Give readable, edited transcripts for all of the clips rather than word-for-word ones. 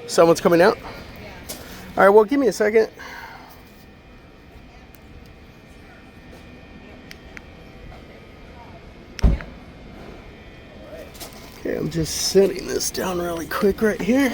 Someone's coming out. All right, well, give me a second. Okay, I'm just setting this down really quick right here.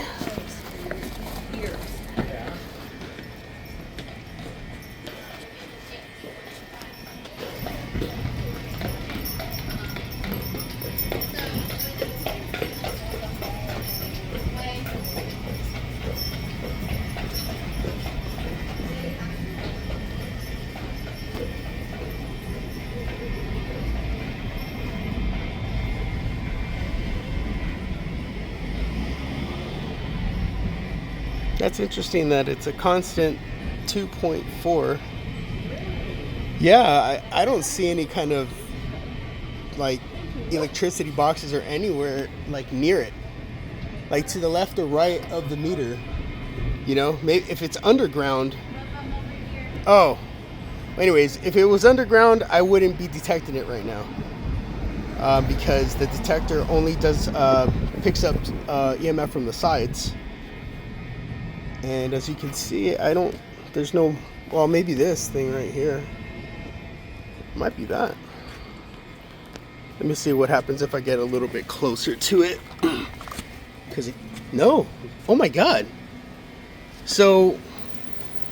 That's interesting that it's a constant 2.4. Yeah, I don't see any kind of like electricity boxes or anywhere like near it, like to the left or right of the meter. You know, maybe if it's underground. Oh, anyways, if it was underground, I wouldn't be detecting it right now, because the detector only does picks up EMF from the sides. And as you can see, there's no, well, maybe this thing right here. Might be that. Let me see what happens if I get a little bit closer to it. No. Oh my God. So,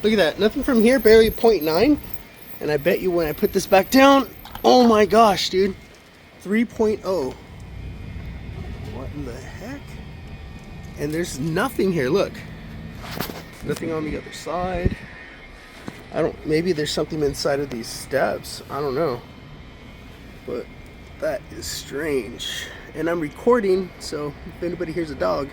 look at that. Nothing from here, barely 0.9. And I bet you when I put this back down, oh my gosh, dude. 3.0. What in the heck? And there's nothing here, look. Nothing on the other side. Maybe there's something inside of these steps. I don't know. But that is strange. And I'm recording, so if anybody hears a dog,